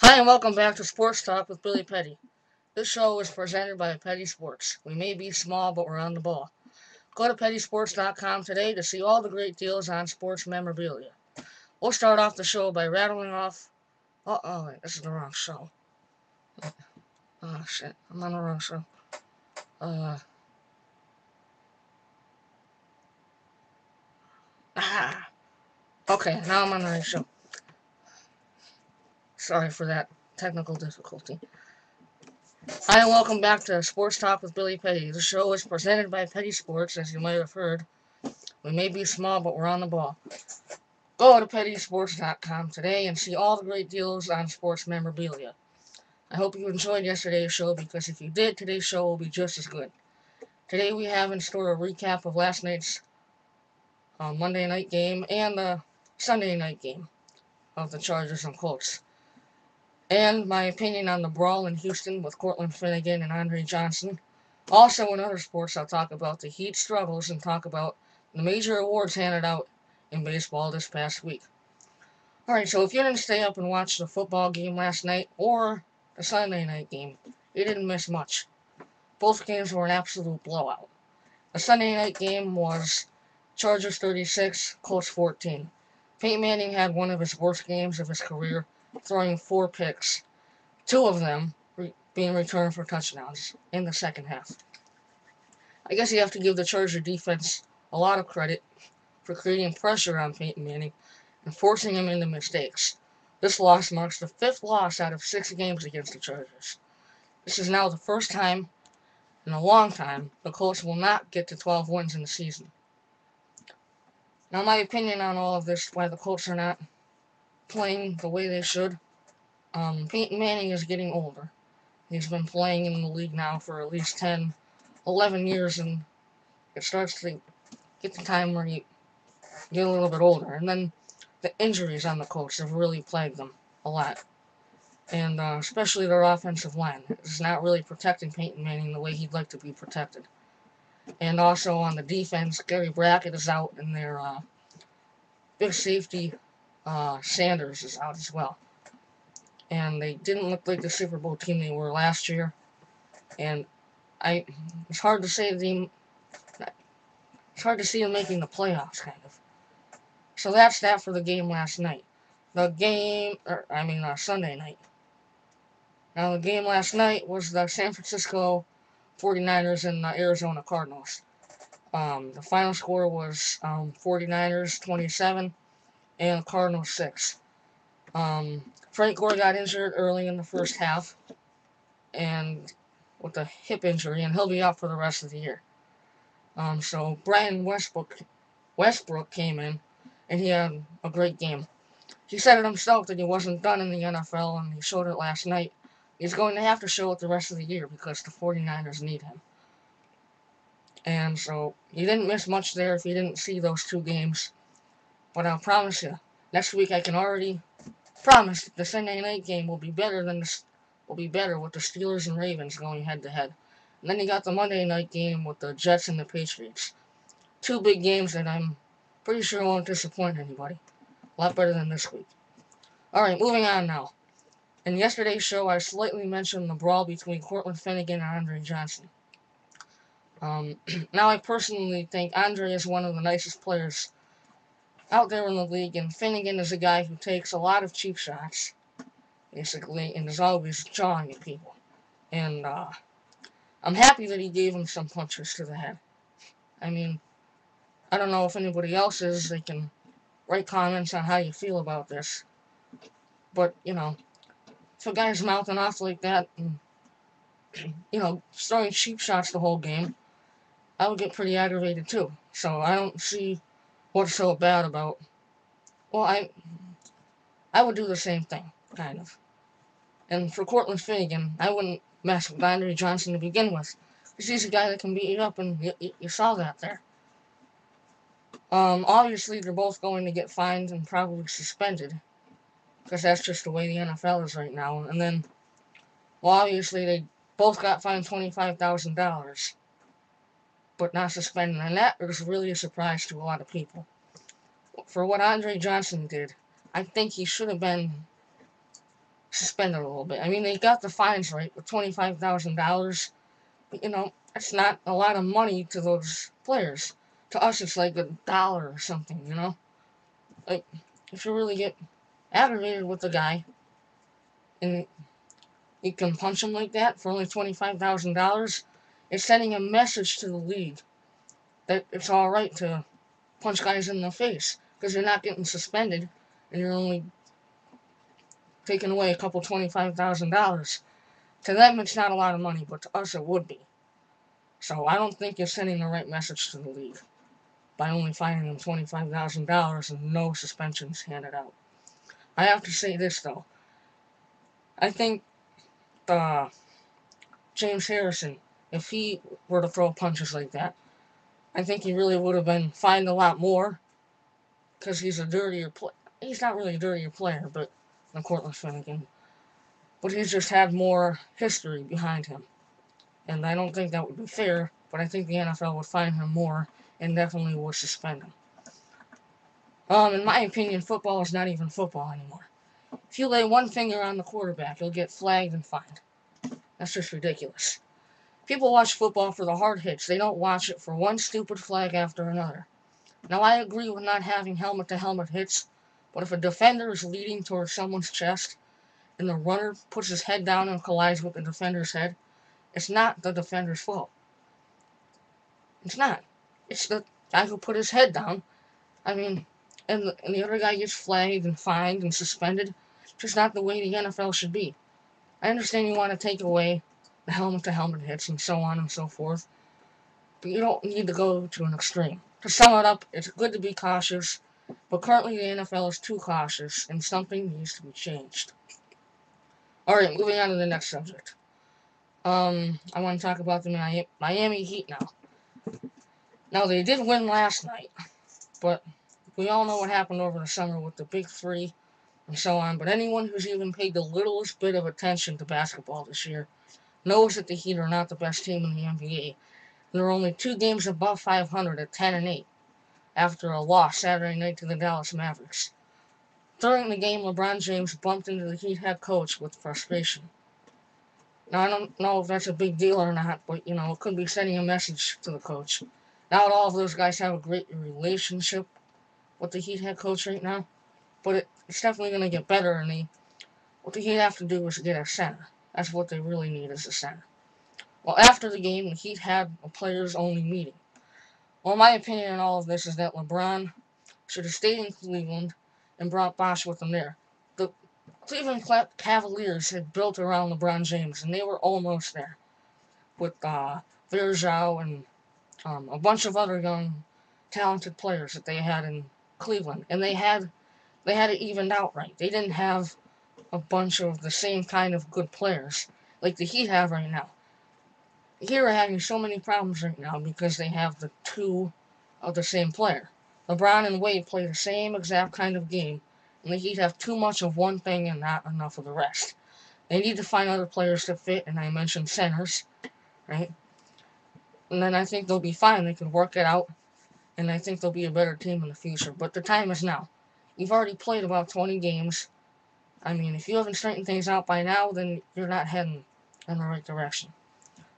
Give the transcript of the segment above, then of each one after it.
Hi, and welcome back to Sports Talk with Billy Petty. This show is presented by Petty Sports. We may be small, but we're on the ball. Go to pettysports.com today to see all the great deals on sports memorabilia. We'll start off the show by rattling off. Wait, this is the wrong show. Oh, shit. I'm on the wrong show. Uh, ah. Okay, now I'm on the right show. Sorry for that technical difficulty. Hi, and welcome back to Sports Talk with Billy Petty. The show is presented by Petty Sports, as you might have heard. We may be small, but we're on the ball. Go to pettysports.com today and see all the great deals on sports memorabilia. I hope you enjoyed yesterday's show, because if you did, today's show will be just as good. Today we have in store a recap of last night's Monday night game and the Sunday night game of the Chargers and Colts. And my opinion on the brawl in Houston with Cortland Finnegan and Andre Johnson. Also in other sports, I'll talk about the Heat struggles and talk about the major awards handed out in baseball this past week. Alright, so if you didn't stay up and watch the football game last night or the Sunday night game, you didn't miss much. Both games were an absolute blowout. The Sunday night game was Chargers 36, Colts 14. Peyton Manning had one of his worst games of his career, throwing 4 picks, 2 of them being returned for touchdowns in the second half. I guess you have to give the Charger defense a lot of credit for creating pressure on Peyton Manning and forcing him into mistakes. This loss marks the 5th loss out of 6 games against the Chargers. This is now the first time in a long time the Colts will not get to 12 wins in the season. Now, my opinion on all of this, why the Colts are not playing the way they should, Peyton Manning is getting older. He's been playing in the league now for at least 10, 11 years, and it starts to get the time where you get a little bit older. And then the injuries on the Colts have really plagued them a lot. And especially their offensive line is not really protecting Peyton Manning the way he'd like to be protected. And also on the defense, Gary Brackett is out, and their big safety Sanders is out as well. And they didn't look like the Super Bowl team they were last year. And it's hard to say them. It's hard to see them making the playoffs, kind of. So that's that for the game last night. Sunday night. Now, the game last night was the San Francisco 49ers and the Arizona Cardinals. The final score was 49ers 27 and Cardinals 6. Frank Gore got injured early in the first half, and with a hip injury, and he'll be out for the rest of the year. So Brian Westbrook came in, and he had a great game. He said it himself that he wasn't done in the NFL, and he showed it last night. He's going to have to show it the rest of the year because the 49ers need him. And so you didn't miss much there if you didn't see those 2 games. But I'll promise you, next week I can already promise that the Sunday night game will be better with the Steelers and Ravens going head to head. And then you got the Monday night game with the Jets and the Patriots. 2 big games that I'm pretty sure won't disappoint anybody. A lot better than this week. Alright, moving on now. In yesterday's show, I slightly mentioned the brawl between Cortland Finnegan and Andre Johnson. Now, I personally think Andre is one of the nicest players out there in the league, and Finnegan is a guy who takes a lot of cheap shots, basically, and is always jawing at people. And I'm happy that he gave him some punches to the head. I mean, I don't know if anybody else is. They can write comments on how you feel about this. But, if a guy's mouthing off like that and, throwing cheap shots the whole game, I would get pretty aggravated too. So I don't see what's so bad about. Well, I would do the same thing, kind of. And for Cortland Finnegan, I wouldn't mess with Andre Johnson to begin with, because he's a guy that can beat you up, and you saw that there. Obviously, they're both going to get fined and probably suspended, because that's just the way the NFL is right now. And then, well, obviously, they both got fined $25,000, but not suspended. And that was really a surprise to a lot of people. For what Andre Johnson did, I think he should have been suspended a little bit. I mean, they got the fines right with $25,000, but you know, that's not a lot of money to those players. To us, it's like $1 or something, you know? Like, if you really get aggravated with the guy, and you can punch him like that for only $25,000, it's sending a message to the league that it's alright to punch guys in the face, because you're not getting suspended, and you're only taking away a couple $25,000. To them, it's not a lot of money, but to us, it would be. So I don't think you're sending the right message to the league by only fining them $25,000 and no suspensions handed out. I have to say this, though. I think James Harrison, if he were to throw punches like that, I think he really would have been fined a lot more, because he's a dirtier player. He's not really a dirtier player, but than Cortland Finnegan. But he's just had more history behind him. And I don't think that would be fair, but I think the NFL would fine him more and definitely would suspend him. In my opinion, football is not even football anymore. If you lay one finger on the quarterback, you'll get flagged and fined. That's just ridiculous. People watch football for the hard hits. They don't watch it for one stupid flag after another. Now, I agree with not having helmet-to-helmet hits, but if a defender is leading towards someone's chest and the runner puts his head down and collides with the defender's head, it's not the defender's fault. It's not. It's the guy who put his head down. I mean, and the other guy gets flagged and fined and suspended. It's just not the way the NFL should be. I understand you want to take away the helmet-to-helmet hits and so on and so forth, but you don't need to go to an extreme. To sum it up, it's good to be cautious, but currently the NFL is too cautious, and something needs to be changed. Alright, moving on to the next subject. I want to talk about the Miami Heat now. Now, they did win last night, but we all know what happened over the summer with the Big Three and so on, but anyone who's even paid the littlest bit of attention to basketball this year knows that the Heat are not the best team in the NBA. They're only 2 games above 500 at 10-8 after a loss Saturday night to the Dallas Mavericks. During the game, LeBron James bumped into the Heat head coach with frustration. Now, I don't know if that's a big deal or not, but, you know, it could be sending a message to the coach. Not all of those guys have a great relationship with the Heat head coach right now, but it's definitely going to get better, and what the Heat have to do is get a center. That's what they really need, is a center. Well, after the game, the Heat had a players-only meeting. Well, my opinion on all of this is that LeBron should have stayed in Cleveland and brought Bosh with him there. The Cleveland Cavaliers had built around LeBron James, and they were almost there with Virgil and a bunch of other young, talented players that they had in Cleveland, and they had it evened out right. They didn't have a bunch of the same kind of good players like the Heat have right now. The Heat are having so many problems right now because they have the two of the same player. LeBron and Wade play the same exact kind of game, and the Heat have too much of one thing and not enough of the rest. They need to find other players to fit, and I mentioned centers, right? And then I think they'll be fine. They can work it out, and I think they'll be a better team in the future. But the time is now. You've already played about 20 games. I mean, if you haven't straightened things out by now, then you're not heading in the right direction.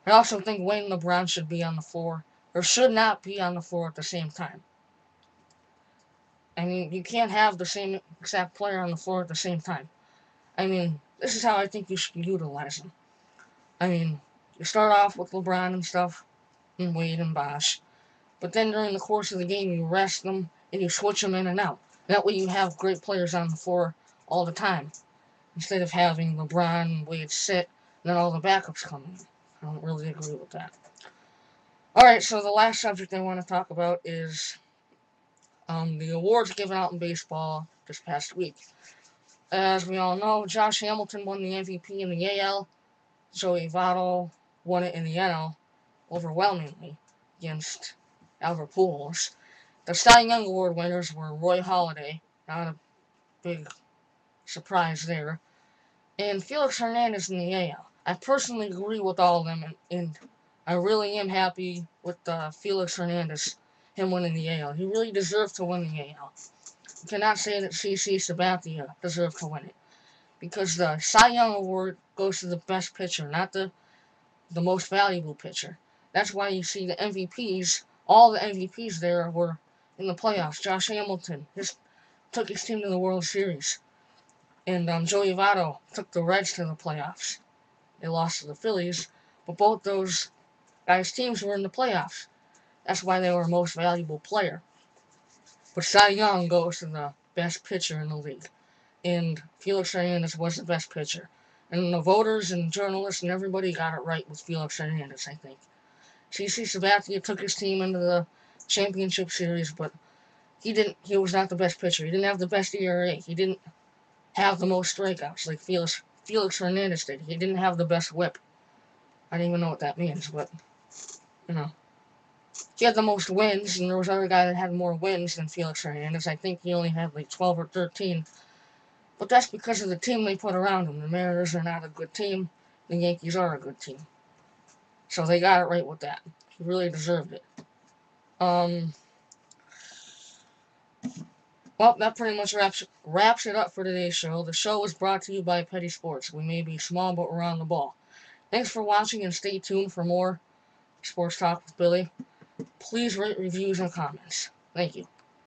I also think Wade and LeBron should be on the floor, or should not be on the floor at the same time. I mean, you can't have the same exact player on the floor at the same time. I mean, this is how I think you should utilize them. I mean, you start off with LeBron and stuff, and Wade and Bosh, but then during the course of the game, you rest them, and you switch them in and out. That way you have great players on the floor all the time, instead of having LeBron and Wade sit, and then all the backups come in. I don't really agree with that. Alright, so the last subject I want to talk about is the awards given out in baseball this past week. As we all know, Josh Hamilton won the MVP in the AL. Joey Votto won it in the NL overwhelmingly against Albert Pujols. The Cy Young Award winners were Roy Halladay, not a big surprise there, and Felix Hernandez in the AL. I personally agree with all of them, and I really am happy with Felix Hernandez, him winning the AL. He really deserved to win the AL. You cannot say that CC Sabathia deserved to win it. because the Cy Young Award goes to the best pitcher, not the most valuable pitcher. That's why you see the MVPs, all the MVPs there were in the playoffs. Josh Hamilton took his team to the World Series. And Joey Votto took the Reds to the playoffs. They lost to the Phillies, but both those guys' teams were in the playoffs. That's why they were most valuable player. But Cy Young goes to the best pitcher in the league. And Felix Hernandez was the best pitcher. And the voters and journalists and everybody got it right with Felix Hernandez, I think. CC Sabathia took his team into the championship series, but he was not the best pitcher. He didn't have the best ERA. He didn't have the most strikeouts like Felix Hernandez did. He didn't have the best whip. I don't even know what that means, but, you know. He had the most wins, and there was other guy that had more wins than Felix Hernandez. I think he only had like 12 or 13. But that's because of the team they put around him. The Mariners are not a good team. The Yankees are a good team. So they got it right with that. He really deserved it. Well, that pretty much wraps it up for today's show. The show was brought to you by Petty Sports. We may be small, but we're on the ball. Thanks for watching, and stay tuned for more Sports Talk with Billy. Please rate, reviews, and comments. Thank you.